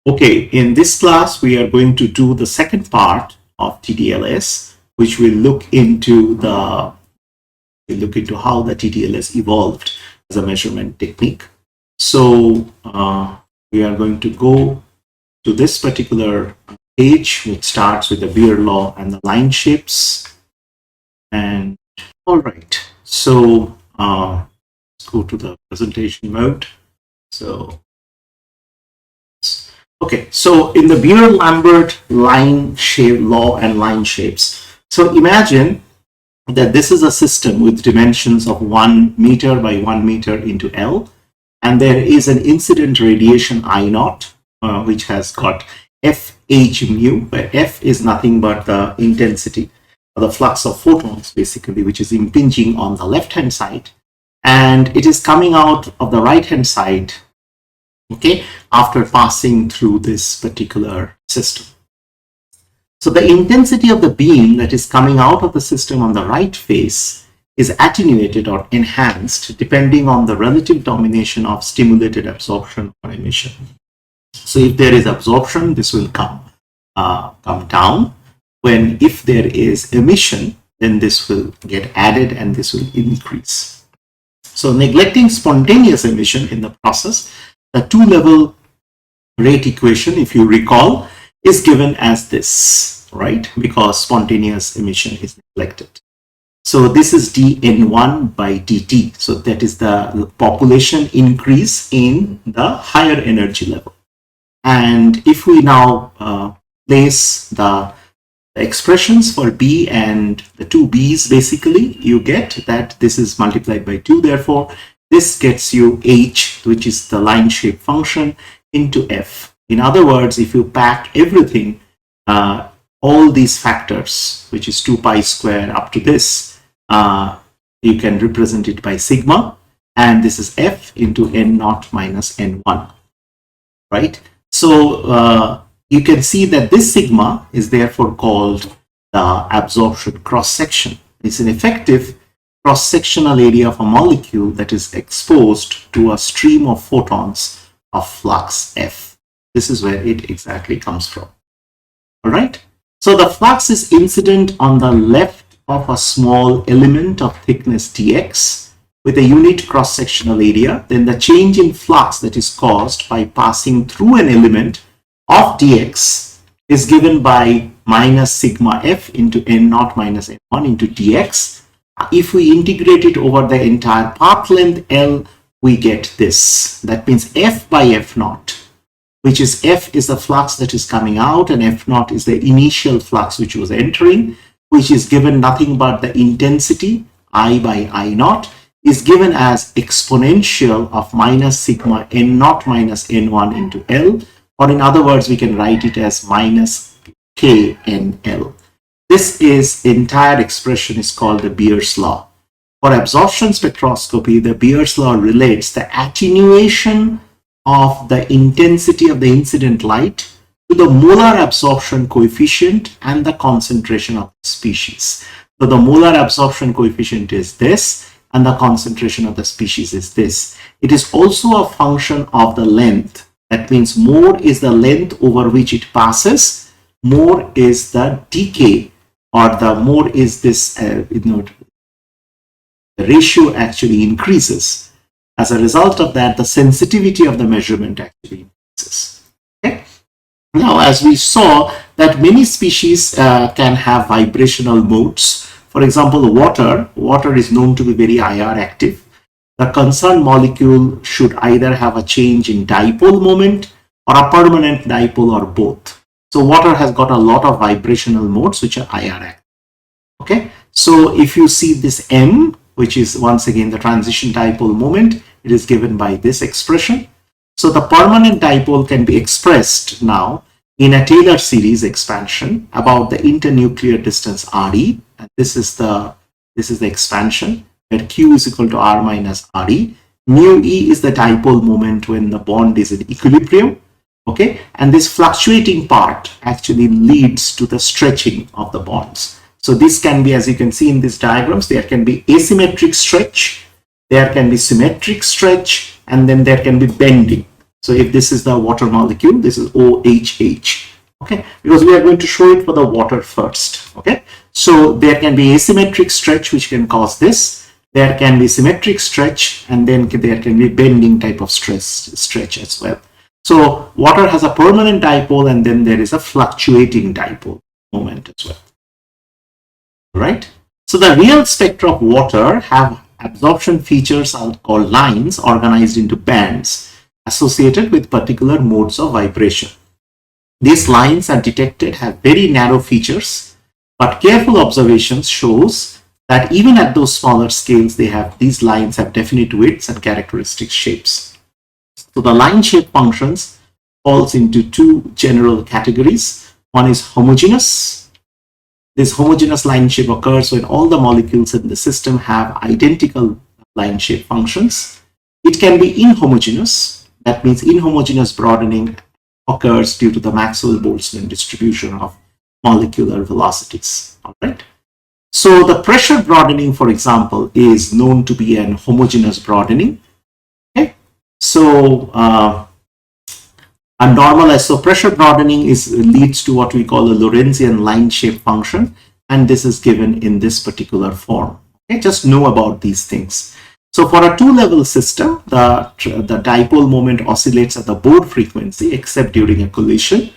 Okay, in this class, we are going to do the second part of TDLS, which will look into how the TDLS evolved as a measurement technique. So we are going to go to this particular page, which starts with the Beer law and the line shapes. And all right, so let's go to the presentation mode. So okay, so in the Beer-Lambert line shape law and line shapes, so imagine that this is a system with dimensions of 1 meter by 1 meter into L, and there is an incident radiation I naught, which has got FH mu, where F is nothing but the intensity or the flux of photons, basically, which is impinging on the left-hand side, and it is coming out of the right-hand side, okay, after passing through this particular system. So the intensity of the beam that is coming out of the system on the right face is attenuated or enhanced depending on the relative domination of stimulated absorption or emission. So if there is absorption, this will come down. If there is emission, then this will get added and this will increase. So neglecting spontaneous emission in the process, the two-level rate equation, if you recall, is given as this, right? Because spontaneous emission is neglected. So this is dN1 by dt. So that is the population increase in the higher energy level. And if we now place the expressions for B and the two B's, basically, you get that this is multiplied by 2. Therefore, this gets you H, which is the line shape function, into F. In other words, if you pack everything, all these factors, which is 2 pi square up to this, you can represent it by sigma, and this is F into N naught minus N1, right? So you can see that this sigma is therefore called the absorption cross-section. It's an effective cross-sectional area of a molecule that is exposed to a stream of photons of flux F. This is where it exactly comes from. All right. So the flux is incident on the left of a small element of thickness dx with a unit cross-sectional area. Then the change in flux that is caused by passing through an element of dx is given by minus sigma f into n naught minus n1 into dx. If we integrate it over the entire path length L, we get this. That means F by F naught, which is F is the flux that is coming out and F naught is the initial flux which was entering, which is given nothing but the intensity I by I naught is given as exponential of minus sigma n naught minus n1 into L, or in other words, we can write it as minus k n L. This entire expression is called the Beer's law. For absorption spectroscopy, the Beer's law relates the attenuation of the intensity of the incident light to the molar absorption coefficient and the concentration of the species. So the molar absorption coefficient is this, and the concentration of the species is this. It is also a function of the length. That means more is the length over which it passes, more is the decay, or the more is this, the ratio actually increases. As a result of that, the sensitivity of the measurement actually increases. Okay? Now, as we saw that many species can have vibrational modes. For example, water is known to be very IR active. The concerned molecule should either have a change in dipole moment or a permanent dipole or both. So water has got a lot of vibrational modes which are IR active. Okay, so if you see this M, which is once again the transition dipole moment, it is given by this expression. So the permanent dipole can be expressed now in a Taylor series expansion about the internuclear distance RE, and this is the expansion where Q is equal to R minus RE. Mu E is the dipole moment when the bond is in equilibrium. Okay, and this fluctuating part actually leads to the stretching of the bonds. So this can be, as you can see in these diagrams, there can be asymmetric stretch, there can be symmetric stretch, and then there can be bending. So if this is the water molecule, this is OHH. Okay, because we are going to show it for the water first. Okay, so there can be asymmetric stretch which can cause this. There can be symmetric stretch, and then there can be bending type of stretch as well. So water has a permanent dipole, and then there is a fluctuating dipole moment as well. Right? So the real spectra of water have absorption features called lines organized into bands associated with particular modes of vibration. These lines are detected have very narrow features, but careful observations shows that even at those smaller scales, these lines have definite widths and characteristic shapes. So the line shape functions falls into two general categories. One is homogeneous. This homogeneous line shape occurs when all the molecules in the system have identical line shape functions. It can be inhomogeneous. That means inhomogeneous broadening occurs due to the Maxwell-Boltzmann distribution of molecular velocities. All right. So the pressure broadening, for example, is known to be an homogeneous broadening. Okay. So so pressure broadening leads to what we call a Lorentzian line shape function, and this is given in this particular form. Okay, just know about these things. So for a two-level system, the dipole moment oscillates at the Bode frequency except during a collision.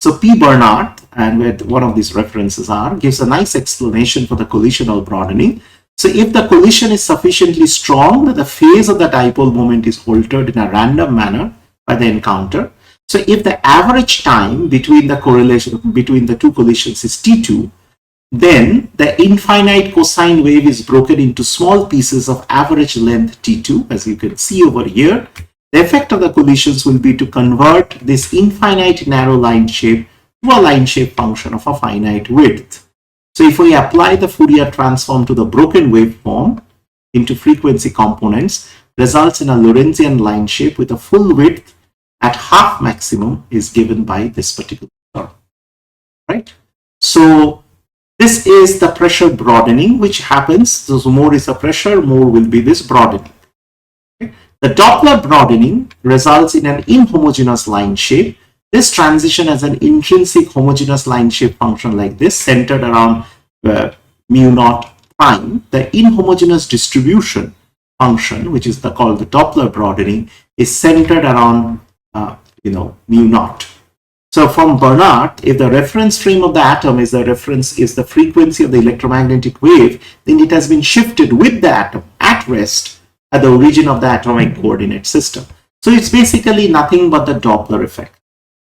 So P. Bernard, and where one of these references are, gives a nice explanation for the collisional broadening. So if the collision is sufficiently strong that the phase of the dipole moment is altered in a random manner by the encounter. So if the average time between the two collisions is T2, then the infinite cosine wave is broken into small pieces of average length T2, as you can see over here. The effect of the collisions will be to convert this infinite narrow line shape to a line shape function of a finite width. So if we apply the Fourier transform to the broken waveform into frequency components, results in a Lorentzian line shape with a full width at half maximum is given by this particular term. Right? So this is the pressure broadening which happens. So more is the pressure, more will be this broadening. Okay? The Doppler broadening results in an inhomogeneous line shape. This transition has an intrinsic homogeneous line shape function like this, centered around mu naught prime. The inhomogeneous distribution function, which is called the Doppler broadening, is centered around mu naught. So from Bernard, if the reference frame of the atom is the frequency of the electromagnetic wave, then it has been shifted with the atom at rest at the origin of the atomic coordinate system. So it's basically nothing but the Doppler effect.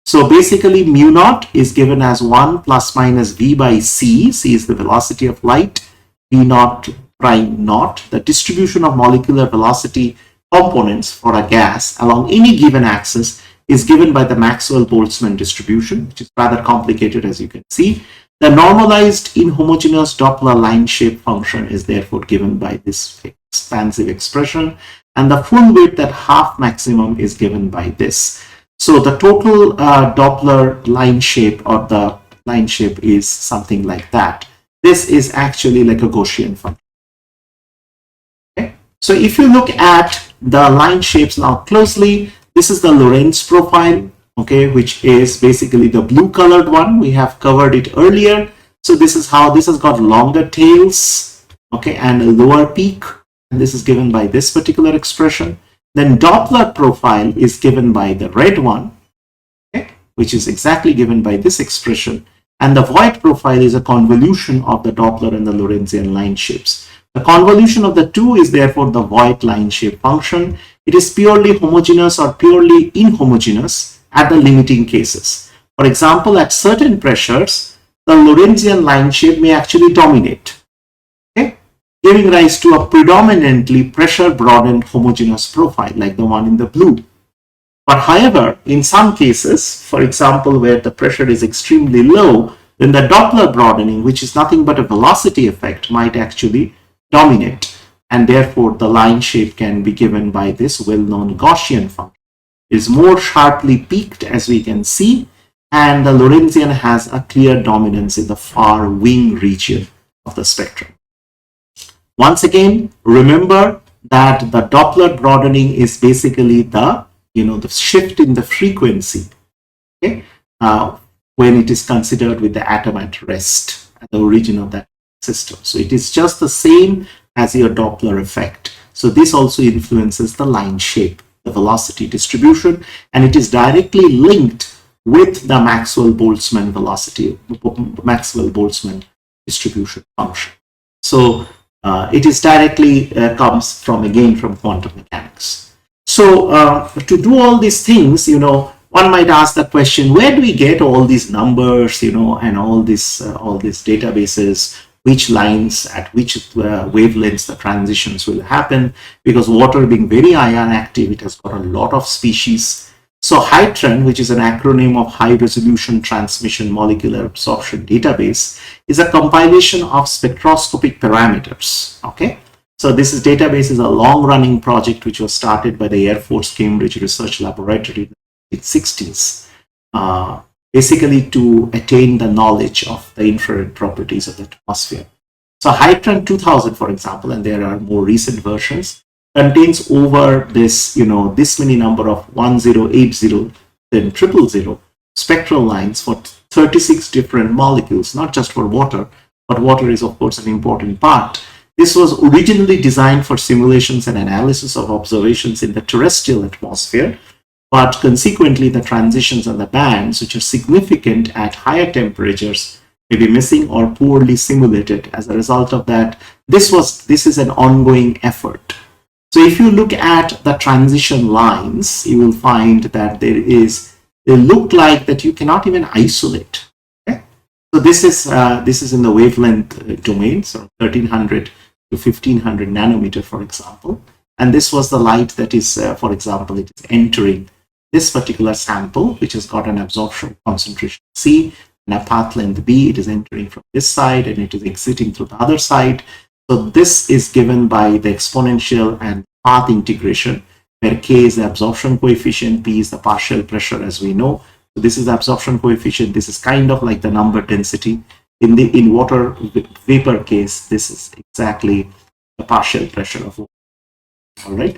So basically mu naught is given as 1 plus minus v by c. C is the velocity of light, v naught prime naught, the distribution of molecular velocity components for a gas along any given axis is given by the Maxwell-Boltzmann distribution, which is rather complicated, as you can see. The normalized inhomogeneous Doppler line shape function is therefore given by this expansive expression, and the full width at half maximum is given by this. So the total Doppler line shape, or the line shape, is something like that. This is actually like a Gaussian function. Okay? So if you look at the line shapes now closely, this is the Lorentz profile, okay, which is basically the blue colored one. We have covered it earlier. So this is how this has got longer tails, okay, and a lower peak. And this is given by this particular expression. Then Doppler profile is given by the red one, okay, which is exactly given by this expression. And the Voigt profile is a convolution of the Doppler and the Lorentzian line shapes. The convolution of the two is therefore the Voigt line shape function. It is purely homogeneous or purely inhomogeneous at the limiting cases. For example, at certain pressures, the Lorentzian line shape may actually dominate, okay, giving rise to a predominantly pressure broadened homogeneous profile like the one in the blue. But however, in some cases, for example, where the pressure is extremely low, then the Doppler broadening, which is nothing but a velocity effect, might actually dominate. And therefore, the line shape can be given by this well-known Gaussian function. It is more sharply peaked, as we can see, and the Lorentzian has a clear dominance in the far wing region of the spectrum. Once again, remember that the Doppler broadening is basically the the shift in the frequency, okay, when it is considered with the atom at rest at the origin of that system. So it is just the same as your Doppler effect. So this also influences the line shape, the velocity distribution, and it is directly linked with the Maxwell-Boltzmann velocity, Maxwell-Boltzmann distribution function. So it is directly comes from, again, from quantum mechanics. So to do all these things, one might ask the question, where do we get all these numbers, and all these databases, which lines at which wavelengths the transitions will happen? Because water being very ion active, it has got a lot of species. So HYTRAN, which is an acronym of High Resolution Transmission Molecular Absorption Database, is a compilation of spectroscopic parameters. Okay, so this database is a long-running project which was started by the Air Force Cambridge Research Laboratory in the 60s, basically to attain the knowledge of the infrared properties of the atmosphere. So HYTRAN 2000, for example, and there are more recent versions, contains over this, this many number of 1080, then 000 spectral lines for 36 different molecules, not just for water, but water is of course an important part. This was originally designed for simulations and analysis of observations in the terrestrial atmosphere, but consequently the transitions and the bands, which are significant at higher temperatures, may be missing or poorly simulated. As a result of that, this is an ongoing effort. So if you look at the transition lines, you will find that they look like that you cannot even isolate. Okay? So this is in the wavelength domain, so 1300 to 1500 nanometer, for example. And this was the light that is, for example, it is entering this particular sample, which has got an absorption concentration C and a path length B. It is entering from this side and it is exiting through the other side. So this is given by the exponential and path integration, where K is the absorption coefficient, P is the partial pressure, as we know. So this is the absorption coefficient. This is kind of like the number density. In water vapor case, this is exactly the partial pressure of water. All right.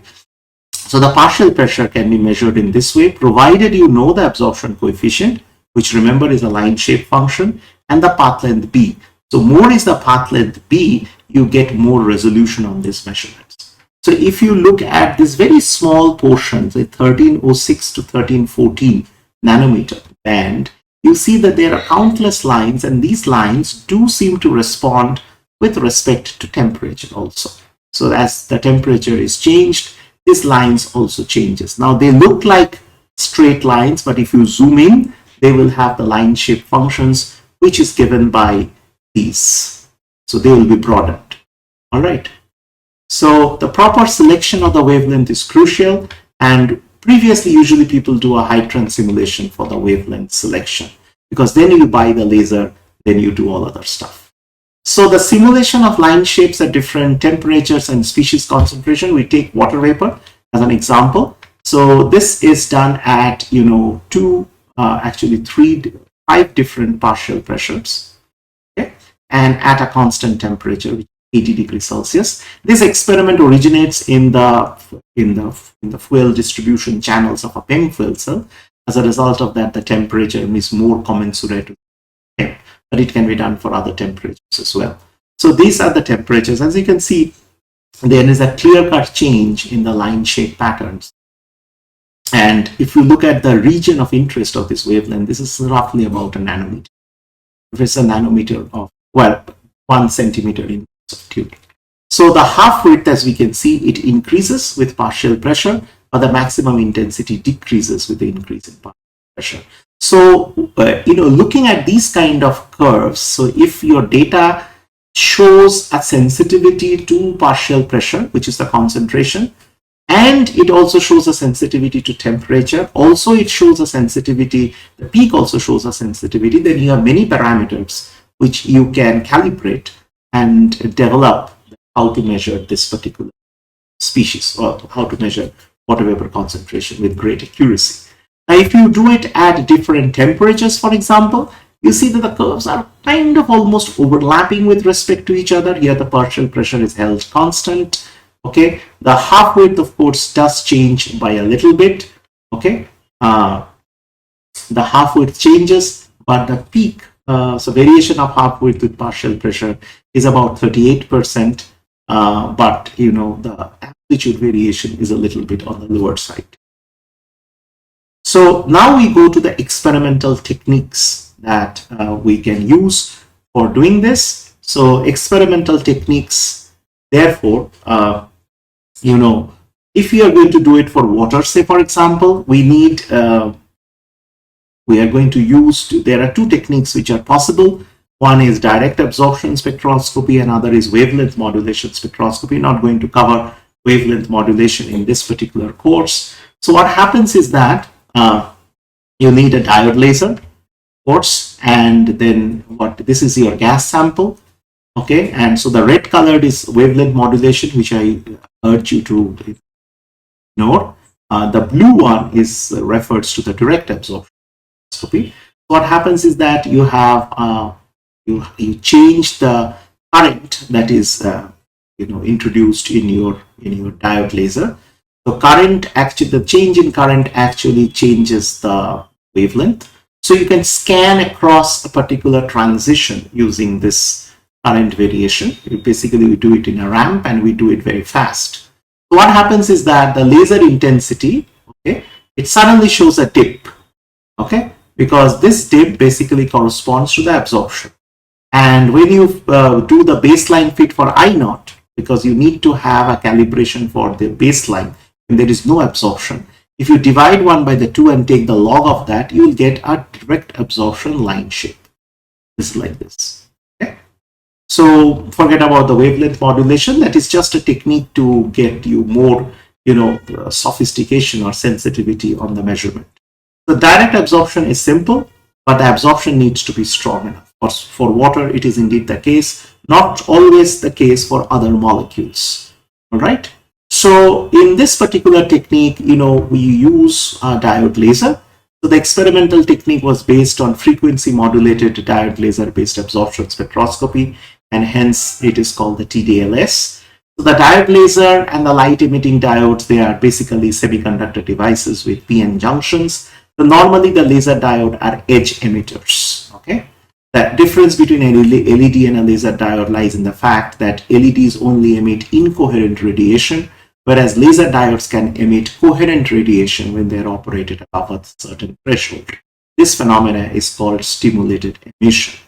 So the partial pressure can be measured in this way, provided you know the absorption coefficient, which remember is a line shape function, and the path length B. So more is the path length B, you get more resolution on these measurements. So if you look at this very small portion, the 1306 to 1314 nanometer band, you see that there are countless lines, and these lines do seem to respond with respect to temperature also. So as the temperature is changed, these lines also changes. Now they look like straight lines, but if you zoom in, they will have the line shape functions, which is given by these. So they will be broadened. All right. So the proper selection of the wavelength is crucial, and previously usually people do a HYTRAN simulation for the wavelength selection, because then you buy the laser, then you do all other stuff. So the simulation of line shapes at different temperatures and species concentration, we take water vapor as an example. So this is done at five different partial pressures, okay, and at a constant temperature, which is 80 degrees Celsius. This experiment originates in the fuel distribution channels of a PEM fuel cell. As a result of that, the temperature is more commensurate with PEM, but it can be done for other temperatures as well. So these are the temperatures. As you can see, there is a clear-cut change in the line shape patterns. And if you look at the region of interest of this wavelength, this is roughly about a nanometer. If it's a nanometer of, well, 1 centimeter in tube. So the half width, as we can see, it increases with partial pressure, but the maximum intensity decreases with the increase in partial pressure. So, looking at these kind of curves, so if your data shows a sensitivity to partial pressure, which is the concentration, and it also shows a sensitivity to temperature, also it shows a sensitivity, the peak also shows a sensitivity, then you have many parameters which you can calibrate and develop how to measure this particular species, or how to measure water vapor concentration with great accuracy. Now, if you do it at different temperatures, for example, you see that the curves are kind of almost overlapping with respect to each other. Here the partial pressure is held constant. Okay, the half width of course does change by a little bit, Okay, the half width changes, but the peak, so variation of half width with partial pressure is about 38%, but the amplitude variation is a little bit on the lower side. So now we go to the experimental techniques that we can use for doing this. So experimental techniques, therefore, if we are going to do it for water, say for example, we are going to use, there are two techniques which are possible. One is direct absorption spectroscopy, another is wavelength modulation spectroscopy. Not going to cover wavelength modulation in this particular course. So what happens is that you need a diode laser, of course, and then this is your gas sample. Okay, and so the red colored is wavelength modulation, which I urge you to ignore. The blue one refers to the direct absorption. What happens is that you have you change the current that is introduced in your diode laser. The change in current actually changes the wavelength. So you can scan across a particular transition using this current variation. We do it in a ramp, and we do it very fast. So what happens is that the laser intensity, okay, it suddenly shows a dip, okay, because this dip basically corresponds to the absorption. And when you do the baseline fit for I naught, because you need to have a calibration for the baseline, and there is no absorption. If you divide 1 by the 2 and take the log of that, you will get a direct absorption line shape. This is like this. Okay? So forget about the wavelength modulation. That is just a technique to get you more, sophistication or sensitivity on the measurement. The direct absorption is simple, but the absorption needs to be strong enough. For water, it is indeed the case. Not always the case for other molecules. All right. So in this particular technique, we use a diode laser. So the experimental technique was based on frequency modulated diode laser based absorption spectroscopy, and hence it is called the TDLS. So the diode laser and the light emitting diodes, they are basically semiconductor devices with PN junctions. So normally the laser diode are edge emitters. Okay. The difference between an LED and a laser diode lies in the fact that LEDs only emit incoherent radiation, whereas laser diodes can emit coherent radiation when they are operated above a certain threshold. This phenomena is called stimulated emission.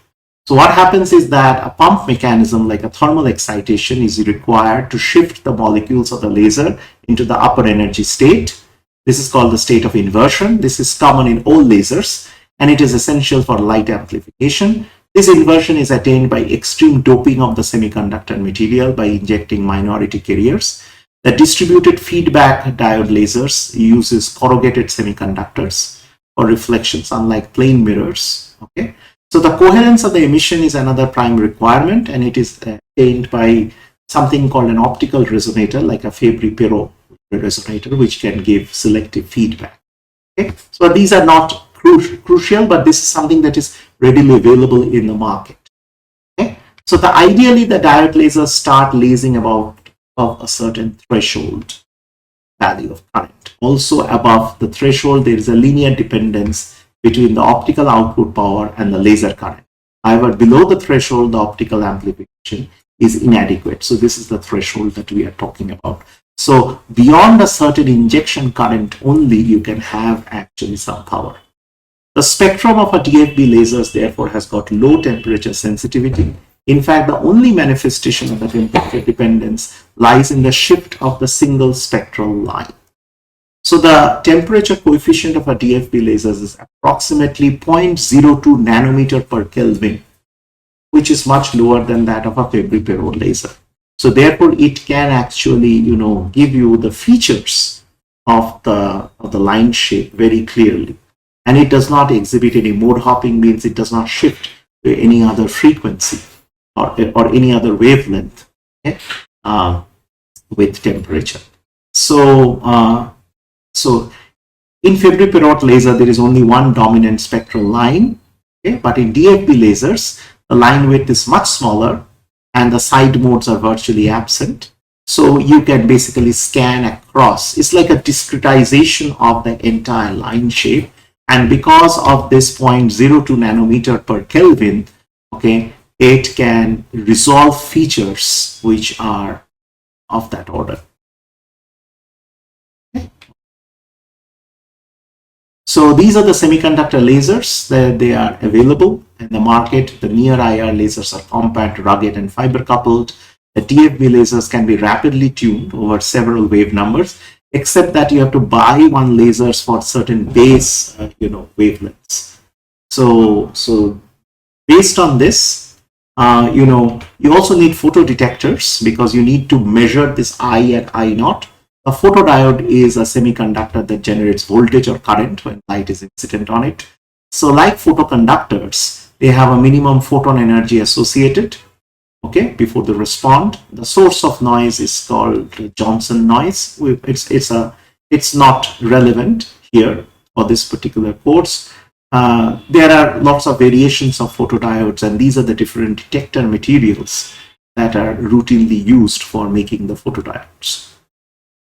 So what happens is that a pump mechanism like a thermal excitation is required to shift the molecules of the laser into the upper energy state. This is called the state of inversion. This is common in all lasers, and it is essential for light amplification. This inversion is attained by extreme doping of the semiconductor material by injecting minority carriers. The distributed feedback diode lasers uses corrugated semiconductors for reflections, unlike plain mirrors. Okay, so the coherence of the emission is another prime requirement, and it is attained by something called an optical resonator, like a Fabry-Perot resonator, which can give selective feedback. Okay, so these are not crucial, but this is something that is readily available in the market. Okay, so ideally the diode lasers start lasing about a certain threshold value of current. Also above the threshold, there is a linear dependence between the optical output power and the laser current. However, below the threshold, the optical amplification is inadequate. So this is the threshold that we are talking about. So beyond a certain injection current only, you can have actually some power. The spectrum of a DFB lasers therefore has got low temperature sensitivity. In fact, the only manifestation of the temperature dependence lies in the shift of the single spectral line. So the temperature coefficient of a DFB lasers is approximately 0.02 nanometer per Kelvin, which is much lower than that of a Fabry-Perot laser. So therefore, it can actually, give you the features of the line shape very clearly. And it does not exhibit any mode hopping, means it does not shift to any other frequency or any other wavelength, okay, with temperature. So, so in Fabry-Perot laser, there is only one dominant spectral line, okay? But in DFB lasers, the line width is much smaller and the side modes are virtually absent. So you can basically scan across. It's like a discretization of the entire line shape. And because of this 0.02 nanometer per Kelvin, okay, it can resolve features which are of that order. Okay. So these are the semiconductor lasers that they are available in the market. The near IR lasers are compact, rugged, and fiber coupled. The TFB lasers can be rapidly tuned over several wave numbers, except that you have to buy one lasers for certain base, wavelengths. So based on this, you also need photodetectors because you need to measure this I and I naught. A photodiode is a semiconductor that generates voltage or current when light is incident on it. So like photoconductors, they have a minimum photon energy associated, okay, before they respond. The source of noise is called Johnson noise. It's not relevant here for this particular course. There are lots of variations of photodiodes, and these are the different detector materials that are routinely used for making the photodiodes.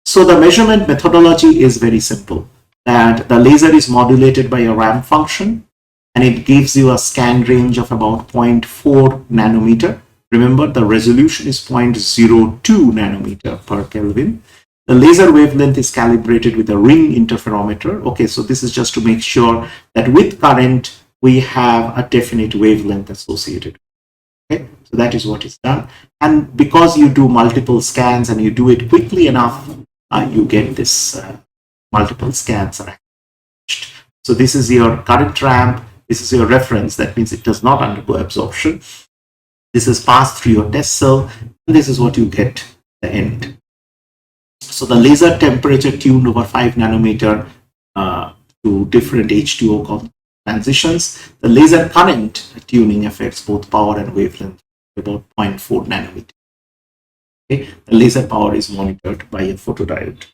So the measurement methodology is very simple, that the laser is modulated by a ramp function, and it gives you a scan range of about 0.4 nanometer. Remember, the resolution is 0.02 nanometer per Kelvin. The laser wavelength is calibrated with a ring interferometer. Okay, so this is just to make sure that with current, we have a definite wavelength associated. Okay, so that is what is done. And because you do multiple scans and you do it quickly enough, you get this multiple scans are accomplished. So this is your current ramp. This is your reference. That means it does not undergo absorption. This is passed through your test cell, and this is what you get at the end. So the laser temperature tuned over 5 nanometer to different H2O transitions. The laser current tuning affects both power and wavelength about 0.4 nanometer. Okay. The laser power is monitored by a photodiode.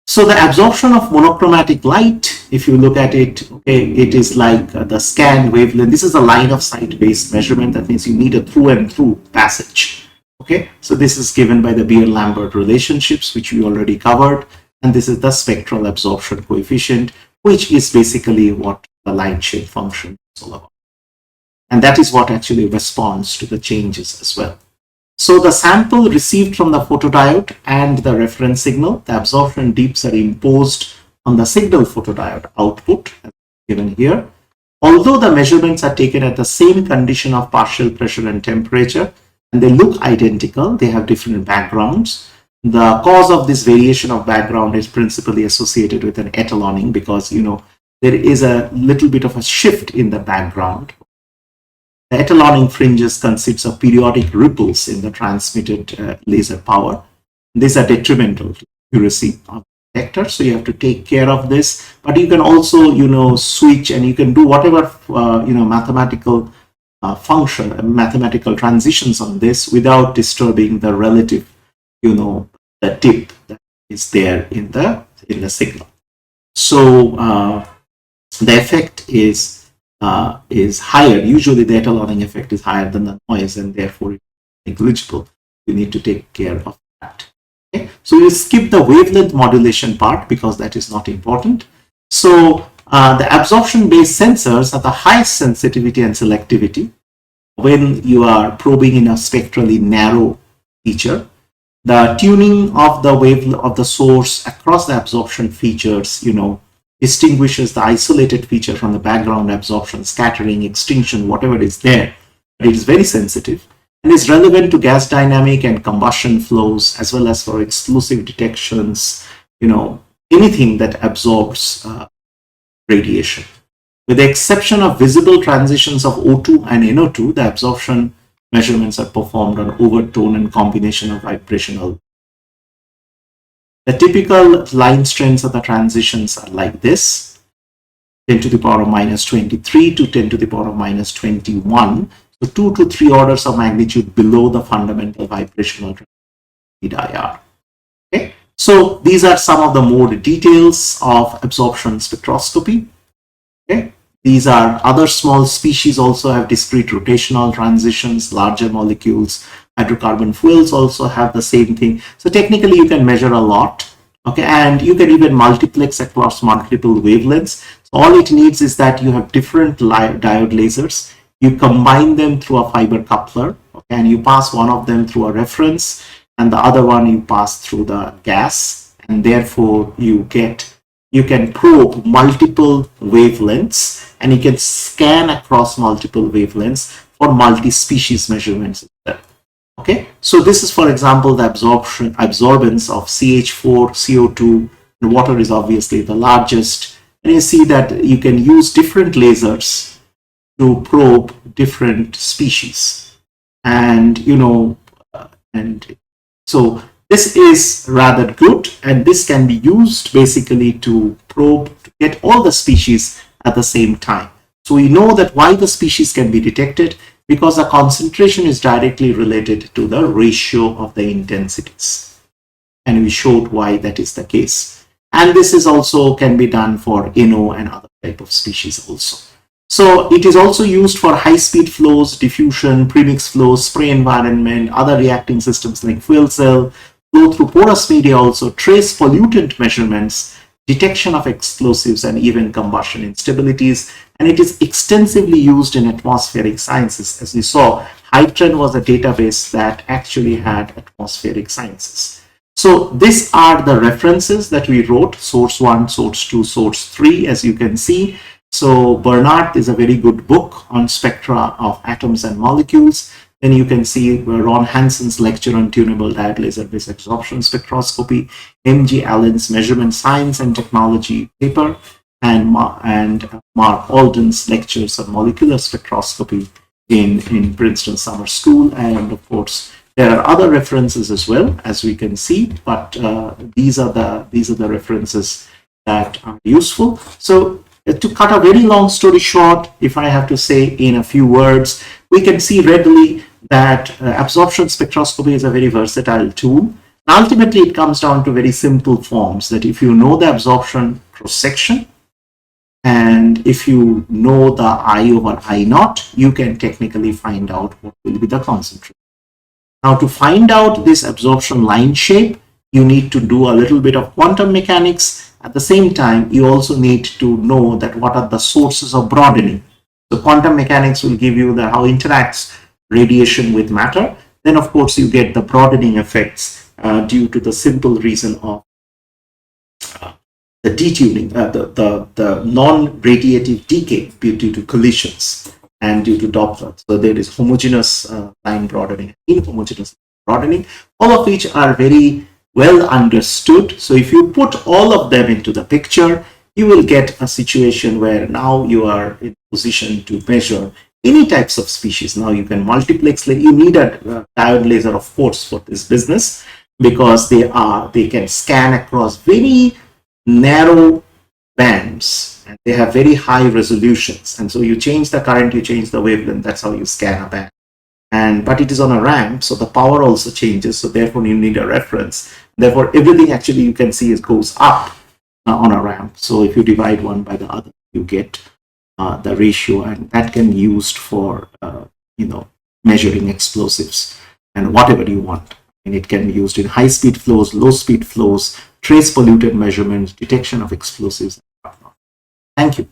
So the absorption of monochromatic light, if you look at it, okay, it is like the scan wavelength. This is a line of sight based measurement. That means you need a through and through passage. Okay, so this is given by the Beer-Lambert relationships, which we already covered. And this is the spectral absorption coefficient, which is basically what the line shape function is all about. And that is what actually responds to the changes as well. So the sample received from the photodiode and the reference signal, the absorption deeps are imposed on the signal photodiode output, as given here. Although the measurements are taken at the same condition of partial pressure and temperature, and they look identical, they have different backgrounds. The cause of this variation of background is principally associated with an etaloning, because there is a little bit of a shift in the background. The etaloning fringes consists of periodic ripples in the transmitted laser power. These are detrimental to accuracy of the detector, so you have to take care of this. But you can also, switch, and you can do whatever, mathematical mathematical transitions on this without disturbing the relative, the tip that is there in the signal. So the effect is higher. Usually the etaloning effect is higher than the noise, and therefore it's negligible. You need to take care of that. Okay? So you skip the wavelength modulation part because that is not important. So the absorption based sensors have the highest sensitivity and selectivity when you are probing in a spectrally narrow feature. The tuning of the wave of the source across the absorption features, distinguishes the isolated feature from the background absorption, scattering, extinction, whatever is there. It is very sensitive and is relevant to gas dynamic and combustion flows, as well as for explosive detections, anything that absorbs radiation. With the exception of visible transitions of O2 and NO2, the absorption measurements are performed on overtone and combination of vibrational. The typical line strengths of the transitions are like this: 10 to the power of minus 23 to 10 to the power of minus 21. So 2 to 3 orders of magnitude below the fundamental vibrational IR. Okay, so these are some of the more details of absorption spectroscopy. Okay, these are other small species also have discrete rotational transitions, larger molecules Hydrocarbon fuels also have the same thing. So technically you can measure a lot. Okay, and you can even multiplex across multiple wavelengths. So all it needs is that you have different diode lasers. You combine them through a fiber coupler, okay, and you pass one of them through a reference, and the other one you pass through the gas, and therefore you can probe multiple wavelengths, and you can scan across multiple wavelengths for multi-species measurements. Okay, so this is, for example, the absorbance of CH4, CO2, and water is obviously the largest. And you see that you can use different lasers to probe different species. And, and so this is rather good, and this can be used basically to probe, to get all the species at the same time. So we know that why the species can be detected, because the concentration is directly related to the ratio of the intensities. And we showed why that is the case. And this is also can be done for NO and other type of species also. So it is also used for high-speed flows, diffusion, premix flows, spray environment, other reacting systems like fuel cell, flow through porous media also, trace pollutant measurements, detection of explosives, and even combustion instabilities. And it is extensively used in atmospheric sciences. As we saw, Hytran was a database that actually had atmospheric sciences. So these are the references that we wrote, source 1, source 2, source 3, as you can see. So Bernard is a very good book on spectra of atoms and molecules. Then you can see Ron Hansen's lecture on tunable diode laser-based absorption spectroscopy, M.G. Allen's measurement science and technology paper, and Mark Alden's lectures on molecular spectroscopy in Princeton Summer School. And of course, there are other references as well, as we can see, but these are the references that are useful. So to cut a very long story short, if I have to say in a few words, we can see readily that absorption spectroscopy is a very versatile tool. Ultimately, it comes down to very simple forms, that if you know the absorption cross-section, and if you know the I over I naught, you can technically find out what will be the concentration. Now, to find out this absorption line shape, you need to do a little bit of quantum mechanics. At the same time, you also need to know that what are the sources of broadening. So quantum mechanics will give you how interacts radiation with matter. Then, of course, you get the broadening effects due to the simple reason of the detuning, the non-radiative decay due to collisions and due to Doppler. So there is homogeneous line broadening, inhomogeneous broadening, all of which are very well understood. So if you put all of them into the picture, you will get a situation where now you are in position to measure any types of species. Now you can multiplex. You need a diode laser, of course, for this business, because they can scan across very narrow bands, and they have very high resolutions. And so you change the current, you change the wavelength. That's how you scan a band. But it is on a ramp, so the power also changes. So therefore, you need a reference. Therefore, everything actually you can see goes up on a ramp. So if you divide one by the other, you get the ratio, and that can be used for measuring explosives and whatever you want. And it can be used in high-speed flows, low-speed flows, trace pollutant measurements, detection of explosives. Thank you.